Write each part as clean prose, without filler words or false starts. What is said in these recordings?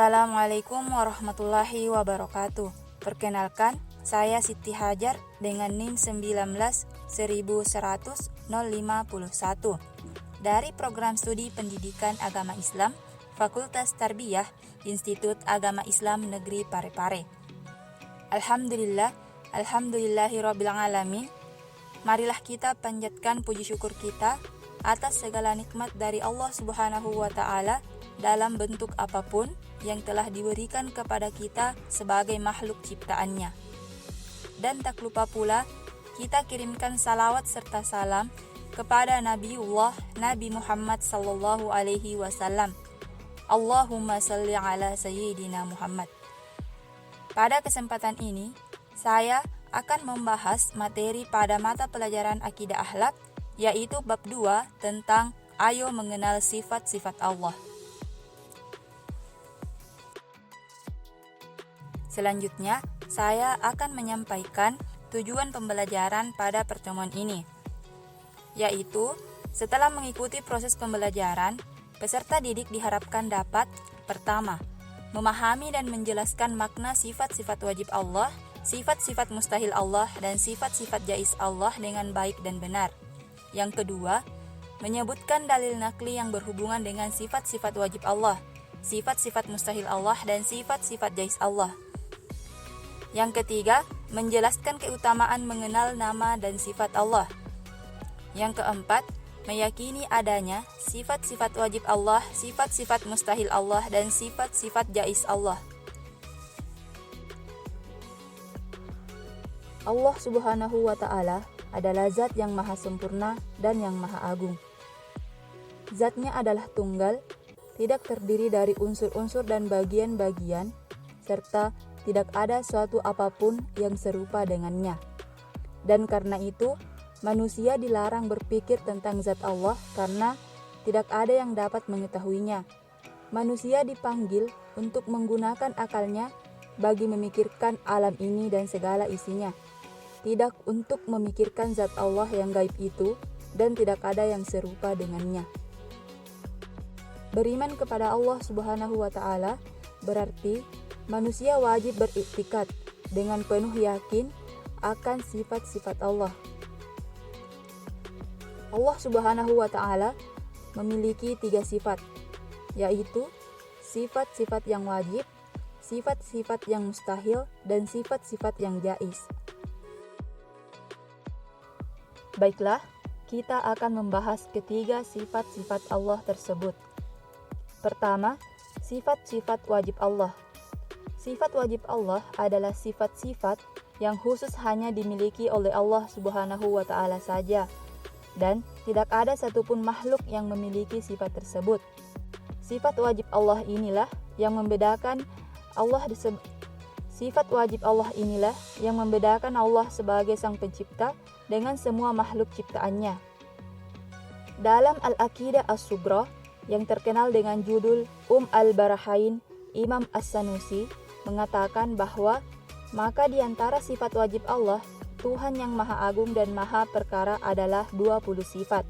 Assalamualaikum warahmatullahi wabarakatuh. Perkenalkan, saya Siti Hajar dengan NIM 19 11051 dari Program Studi Pendidikan Agama Islam, Fakultas Tarbiyah, Institut Agama Islam Negeri Parepare. Alhamdulillahirabbil alamin. Marilah kita panjatkan puji syukur kita atas segala nikmat dari Allah Subhanahu wa taala dalam bentuk apapun yang telah diberikan kepada kita sebagai makhluk ciptaannya. Dan tak lupa pula kita kirimkan salawat serta salam kepada Nabiullah Nabi Muhammad sallallahu alaihi wasallam. Allahumma salli ala sayyidina Muhammad. Pada kesempatan ini, saya akan membahas materi pada mata pelajaran Akidah Akhlak, yaitu bab 2 tentang Ayo Mengenal Sifat-Sifat Allah. Selanjutnya, saya akan menyampaikan tujuan pembelajaran pada pertemuan ini, yaitu setelah mengikuti proses pembelajaran, peserta didik diharapkan dapat: pertama, memahami dan menjelaskan makna sifat-sifat wajib Allah, sifat-sifat mustahil Allah, dan sifat-sifat jaiz Allah dengan baik dan benar. Yang kedua, menyebutkan dalil nakli yang berhubungan dengan sifat-sifat wajib Allah, sifat-sifat mustahil Allah, dan sifat-sifat jaiz Allah. Yang ketiga, menjelaskan keutamaan mengenal nama dan sifat Allah. Yang keempat, meyakini adanya sifat-sifat wajib Allah, sifat-sifat mustahil Allah, dan sifat-sifat jaiz Allah. Allah Subhanahu wa ta'ala adalah zat yang maha sempurna dan yang maha agung. Zatnya adalah tunggal, tidak terdiri dari unsur-unsur dan bagian-bagian, serta tidak ada suatu apapun yang serupa dengannya. Dan karena itu, manusia dilarang berpikir tentang zat Allah karena tidak ada yang dapat mengetahuinya. Manusia dipanggil untuk menggunakan akalnya bagi memikirkan alam ini dan segala isinya, tidak untuk memikirkan zat Allah yang gaib itu dan tidak ada yang serupa dengannya. Beriman kepada Allah Subhanahu wa ta'ala berarti manusia wajib beriktikad dengan penuh yakin akan sifat-sifat Allah. Allah Subhanahu wa ta'ala memiliki 3 sifat, yaitu sifat-sifat yang wajib, sifat-sifat yang mustahil, dan sifat-sifat yang jaiz. Baiklah, kita akan membahas ketiga sifat-sifat Allah tersebut. Pertama, sifat-sifat wajib Allah. Sifat wajib Allah adalah sifat-sifat yang khusus hanya dimiliki oleh Allah Subhanahu wa ta'ala saja, dan tidak ada satupun makhluk yang memiliki sifat tersebut. Sifat wajib Allah inilah yang membedakan Allah sebagai Sang Pencipta dengan semua makhluk ciptaannya. Dalam Al-Aqidah As-Sughra yang terkenal dengan judul Al-Barahain, Imam As-Sanusi mengatakan bahwa maka di antara sifat wajib Allah, Tuhan yang Maha Agung dan Maha Perkara adalah 20 sifat.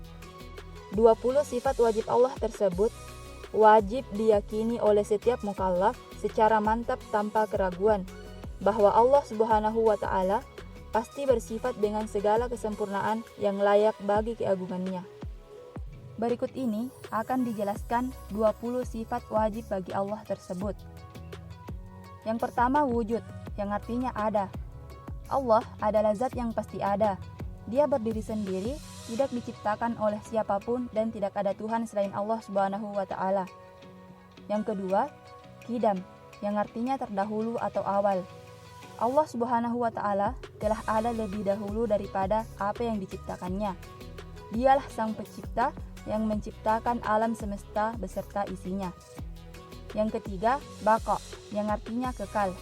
20 sifat wajib Allah tersebut wajib diyakini oleh setiap mukallaf secara mantap tanpa keraguan bahwa Allah Subhanahu wa ta'ala pasti bersifat dengan segala kesempurnaan yang layak bagi keagungannya. Berikut ini akan dijelaskan 20 sifat wajib bagi Allah tersebut. Yang pertama, wujud, yang artinya ada. Allah adalah zat yang pasti ada. Dia berdiri sendiri, tidak diciptakan oleh siapapun, dan tidak ada Tuhan selain Allah Subhanahu wa ta'ala. Yang kedua, qidam, yang artinya terdahulu atau awal. Allah Subhanahu wa ta'ala telah ada lebih dahulu daripada apa yang diciptakannya. Dialah Sang Pencipta yang menciptakan alam semesta beserta isinya. Yang ketiga, baqa, yang artinya kekal.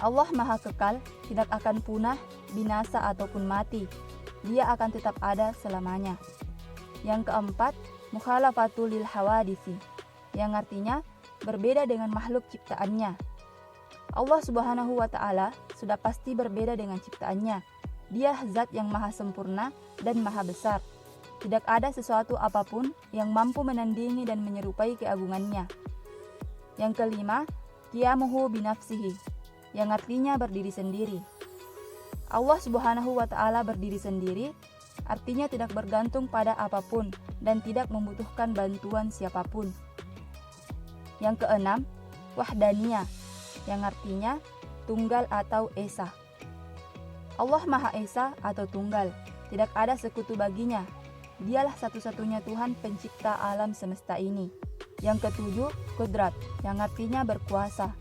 Allah Maha Kekal, tidak akan punah, binasa ataupun mati. Dia akan tetap ada selamanya. Yang keempat, mukhalafatul lil hawadisi, yang artinya berbeda dengan makhluk ciptaannya. Allah Subhanahu wa ta'ala sudah pasti berbeda dengan ciptaannya. Dia zat yang maha sempurna dan maha besar. Tidak ada sesuatu apapun yang mampu menandingi dan menyerupai keagungannya. Yang kelima, qiyamuhu binafsihi, yang artinya berdiri sendiri. Allah Subhanahu wa Ta'ala berdiri sendiri, artinya tidak bergantung pada apapun dan tidak membutuhkan bantuan siapapun. Yang keenam, wahdaniyah, yang artinya tunggal atau esa. Allah Maha Esa atau tunggal, tidak ada sekutu baginya. Dialah satu-satunya Tuhan pencipta alam semesta ini. Yang ketujuh, kudrat, yang artinya berkuasa.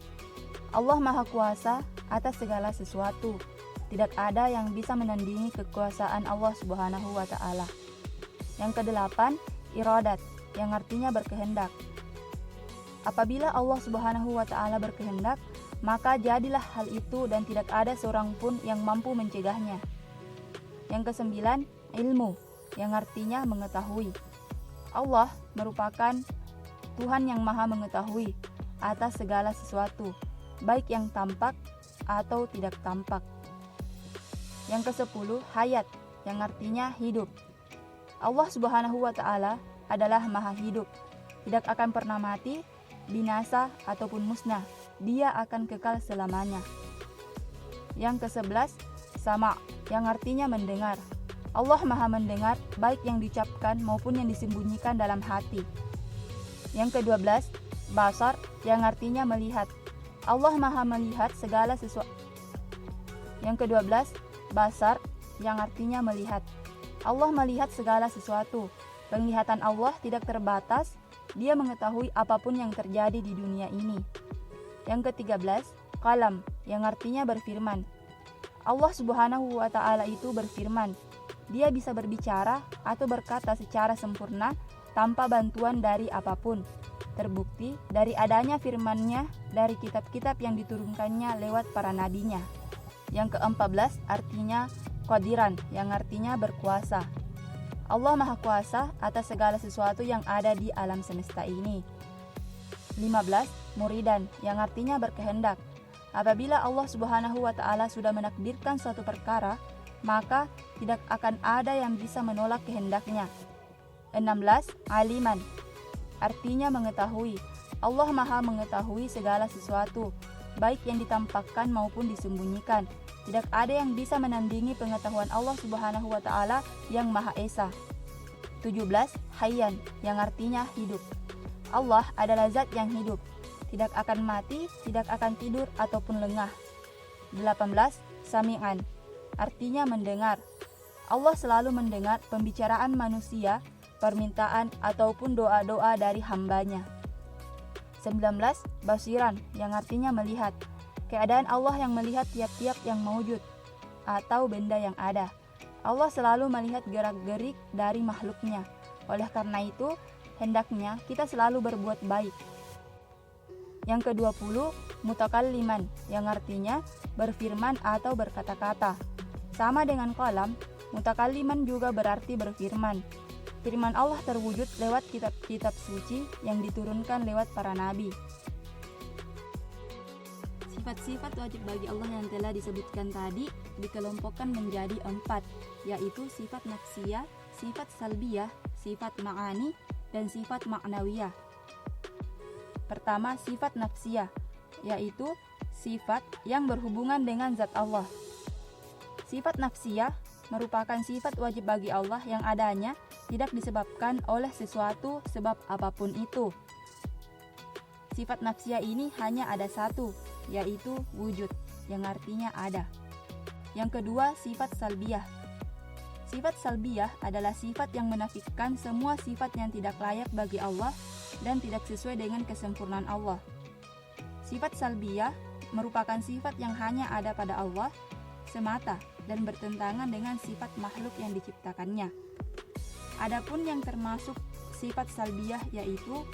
Allah Maha Kuasa atas segala sesuatu. Tidak ada yang bisa menandingi kekuasaan Allah Subhanahu wa Ta'ala. Yang kedelapan, iradat, yang artinya berkehendak. Apabila Allah Subhanahu wa Ta'ala berkehendak, maka jadilah hal itu dan tidak ada seorang pun yang mampu mencegahnya. Yang kesembilan, ilmu, yang artinya mengetahui. Allah merupakan Tuhan yang Maha mengetahui atas segala sesuatu, baik yang tampak atau tidak tampak. Yang kesepuluh, hayat, yang artinya hidup. Allah Subhanahu wa Ta'ala adalah Maha hidup, tidak akan pernah mati, binasa ataupun musnah. Dia akan kekal selamanya. Yang kesebelas, sama, yang artinya mendengar. Allah Maha mendengar baik yang diucapkan maupun yang disembunyikan dalam hati. Yang ke-12, basar, yang artinya melihat. Allah Maha melihat segala sesuatu. Yang ke-12, basar, yang artinya melihat. Allah melihat segala sesuatu. Penglihatan Allah tidak terbatas. Dia mengetahui apapun yang terjadi di dunia ini. Yang ke-13, kalam, yang artinya berfirman. Allah Subhanahu wa Ta'ala itu berfirman. Dia bisa berbicara atau berkata secara sempurna tanpa bantuan dari apapun. Terbukti dari adanya firman-Nya dari kitab-kitab yang diturunkannya lewat para nabinya. Yang ke-14 artinya qadiran, yang artinya berkuasa. Allah Maha Kuasa atas segala sesuatu yang ada di alam semesta ini. 15. Muridan, yang artinya berkehendak. Apabila Allah Subhanahu wa Ta'ala sudah menakdirkan suatu perkara, maka tidak akan ada yang bisa menolak kehendaknya. 16. Aliman, artinya mengetahui. Allah Maha mengetahui segala sesuatu, baik yang ditampakkan maupun disembunyikan. Tidak ada yang bisa menandingi pengetahuan Allah Subhanahu wa Ta'ala yang Maha Esa. 17. Hayyan, yang artinya hidup. Allah adalah zat yang hidup, tidak akan mati, tidak akan tidur ataupun lengah. 18. Sami'an, artinya mendengar. Allah selalu mendengar pembicaraan manusia, permintaan ataupun doa-doa dari hambanya. 19. Basiran, yang artinya melihat. Keadaan Allah yang melihat tiap-tiap yang maujud atau benda yang ada. Allah selalu melihat gerak-gerik dari makhluknya. Oleh karena itu, hendaknya kita selalu berbuat baik. Yang ke-20, mutakalliman, yang artinya berfirman atau berkata-kata. Sama dengan qalam, mutakalliman juga berarti berfirman. Firman Allah terwujud lewat kitab-kitab suci yang diturunkan lewat para nabi. Sifat-sifat wajib bagi Allah yang telah disebutkan tadi dikelompokkan menjadi 4, yaitu sifat nafsiyah, sifat salbiyah, sifat ma'ani, dan sifat ma'nawiyah. Pertama, sifat nafsiyah, yaitu sifat yang berhubungan dengan zat Allah. Sifat nafsiyah merupakan sifat wajib bagi Allah yang adanya tidak disebabkan oleh sesuatu sebab apapun itu. Sifat nafsiyah ini hanya ada satu, yaitu wujud, yang artinya ada. Yang kedua, sifat salbiyah. Sifat salbiyah adalah sifat yang menafikan semua sifat yang tidak layak bagi Allah dan tidak sesuai dengan kesempurnaan Allah. Sifat salbiyah merupakan sifat yang hanya ada pada Allah semata dan bertentangan dengan sifat makhluk yang diciptakannya. Adapun yang termasuk sifat salbiyah yaitu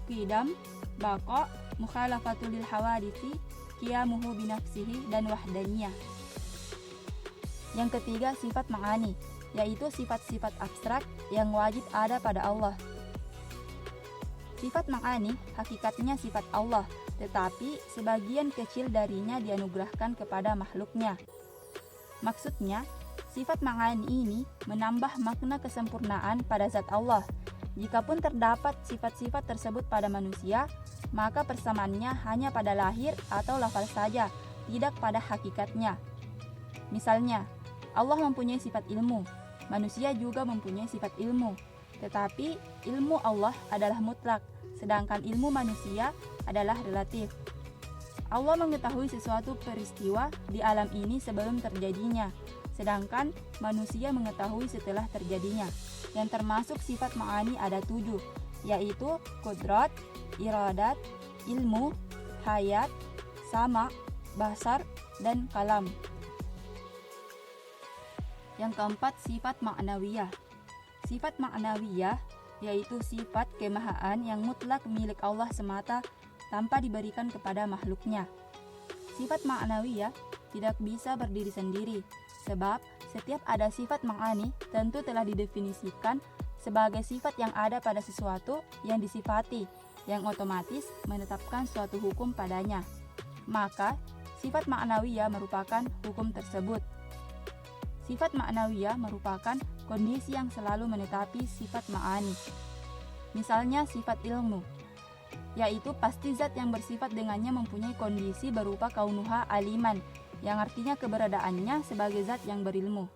qidam, baqa, mukhalafatul lil hawadithi, qiyamuhu binafsihi, dan wahdaniyah. Yang ketiga, sifat ma'ani, yaitu sifat-sifat abstrak yang wajib ada pada Allah. Sifat ma'ani hakikatnya sifat Allah, tetapi sebagian kecil darinya dianugerahkan kepada makhluknya. Maksudnya, sifat ma'ani ini menambah makna kesempurnaan pada zat Allah. Jikapun terdapat sifat-sifat tersebut pada manusia, maka persamaannya hanya pada lahir atau lafal saja, tidak pada hakikatnya. Misalnya, Allah mempunyai sifat ilmu, manusia juga mempunyai sifat ilmu, tetapi ilmu Allah adalah mutlak, sedangkan ilmu manusia adalah relatif. Allah mengetahui sesuatu peristiwa di alam ini sebelum terjadinya, sedangkan manusia mengetahui setelah terjadinya. Yang termasuk sifat ma'ani ada 7, yaitu kudrat, iradat, ilmu, hayat, sama, basar, dan kalam. Yang keempat, sifat ma'nawiyah. Sifat ma'nawiyah yaitu sifat kemahaan yang mutlak milik Allah semata tanpa diberikan kepada makhluknya. Sifat ma'nawiyah tidak bisa berdiri sendiri, sebab setiap ada sifat ma'ani tentu telah didefinisikan sebagai sifat yang ada pada sesuatu yang disifati, yang otomatis menetapkan suatu hukum padanya. Maka, sifat ma'nawiyah merupakan hukum tersebut. Sifat ma'nawiyah merupakan kondisi yang selalu menetapi sifat ma'ani. Misalnya sifat ilmu, yaitu pasti zat yang bersifat dengannya mempunyai kondisi berupa kaunuha aliman, yang artinya keberadaannya sebagai zat yang berilmu.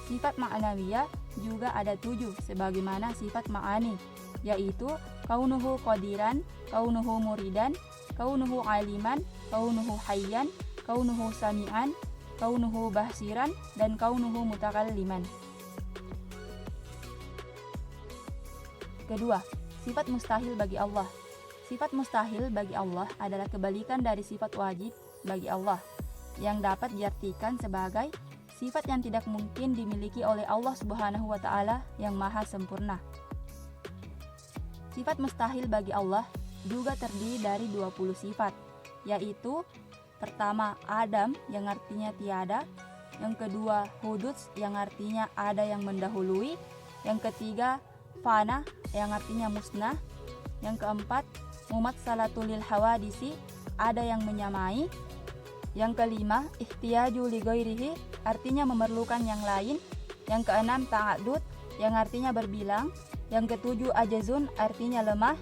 Sifat ma'nawiyah juga ada 7 sebagaimana sifat ma'ani, yaitu kaunuhu qadiran, kaunuhu muridan, kaunuhu aliman, kaunuhu hayyan, kaunuhu sami'an, kaunuhu bahsiran, dan kaunuhu mutakalliman. Kedua, sifat mustahil bagi Allah. Sifat mustahil bagi Allah adalah kebalikan dari sifat wajib bagi Allah, yang dapat diartikan sebagai sifat yang tidak mungkin dimiliki oleh Allah Subhanahu wa Ta'ala yang Maha Sempurna. Sifat mustahil bagi Allah juga terdiri dari 20 sifat, yaitu pertama, Adam yang artinya tiada, yang kedua, huduts yang artinya ada yang mendahului, yang ketiga, fana yang artinya musnah, yang keempat, mumatsalatulil hawadisi, ada yang menyamai, yang kelima, ihtiyaju li ghairihi, artinya memerlukan yang lain, yang keenam, ta'adud yang artinya berbilang, yang ketujuh, ajazun artinya lemah,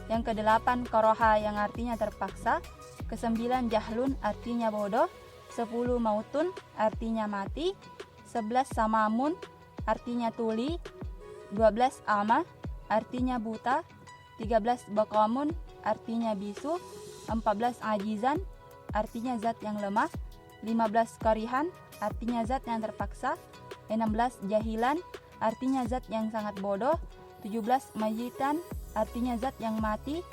yang kedelapan, koroha yang artinya terpaksa, kesembilan, jahlun artinya bodoh, 10, mautun artinya mati, 11, samamun artinya tuli, 12, ama artinya buta, 13, bakamun artinya bisu, 14, ajizan artinya zat yang lemah, 15, karihan artinya zat yang terpaksa, 16, jahilan artinya zat yang sangat bodoh, 17, mayitan artinya zat yang mati,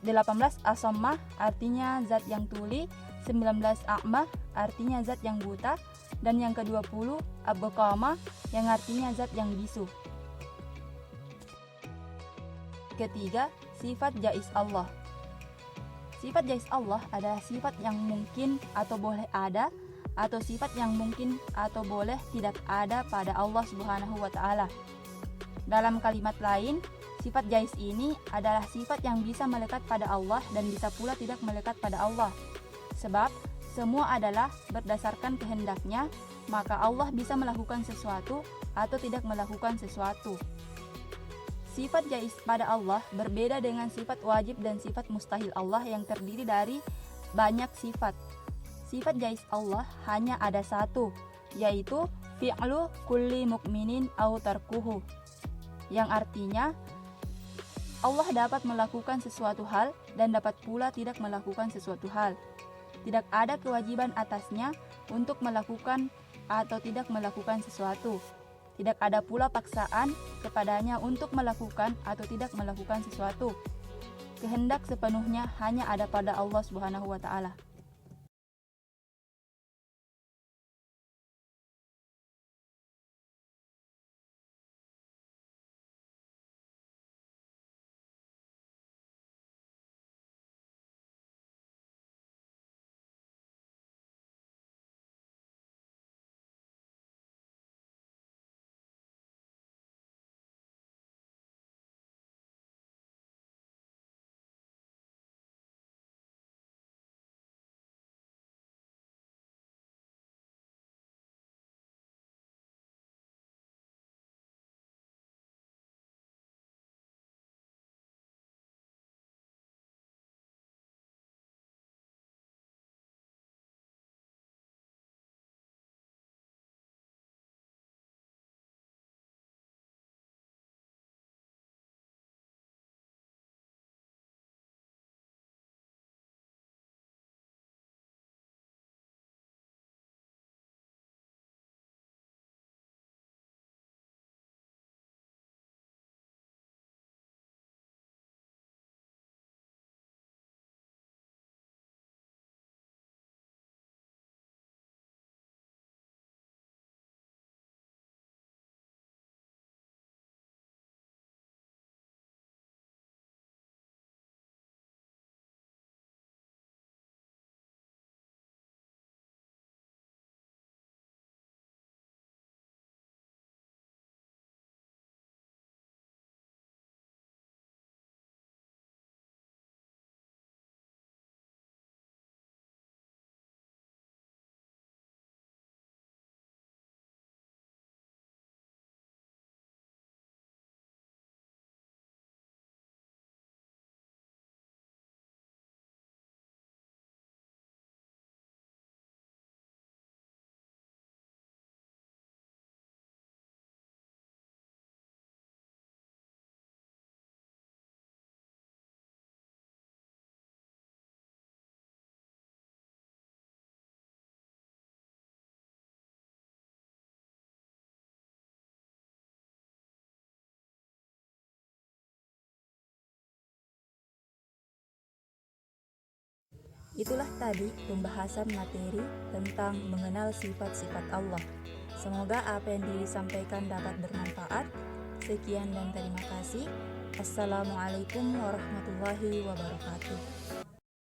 18, asammah artinya zat yang tuli, 19, a'mah artinya zat yang buta, dan yang ke-20, abqama yang artinya zat yang bisu. Ketiga, sifat jaiz Allah. Sifat jaiz Allah adalah sifat yang mungkin atau boleh ada, atau sifat yang mungkin atau boleh tidak ada pada Allah Subhanahu wa Ta'ala. Dalam kalimat lain, sifat jaiz ini adalah sifat yang bisa melekat pada Allah dan bisa pula tidak melekat pada Allah. Sebab semua adalah berdasarkan kehendaknya, maka Allah bisa melakukan sesuatu atau tidak melakukan sesuatu. Sifat jaiz pada Allah berbeda dengan sifat wajib dan sifat mustahil Allah yang terdiri dari banyak sifat. Sifat jaiz Allah hanya ada satu, yaitu fi'lu kulli mukminin au tarkuhu, yang artinya Allah dapat melakukan sesuatu hal dan dapat pula tidak melakukan sesuatu hal. Tidak ada kewajiban atasnya untuk melakukan atau tidak melakukan sesuatu. Tidak ada pula paksaan kepadanya untuk melakukan atau tidak melakukan sesuatu. Kehendak sepenuhnya hanya ada pada Allah Subhanahu wa Ta'ala. Itulah tadi pembahasan materi tentang mengenal sifat-sifat Allah. Semoga apa yang disampaikan dapat bermanfaat. Sekian dan terima kasih. Assalamualaikum warahmatullahi wabarakatuh.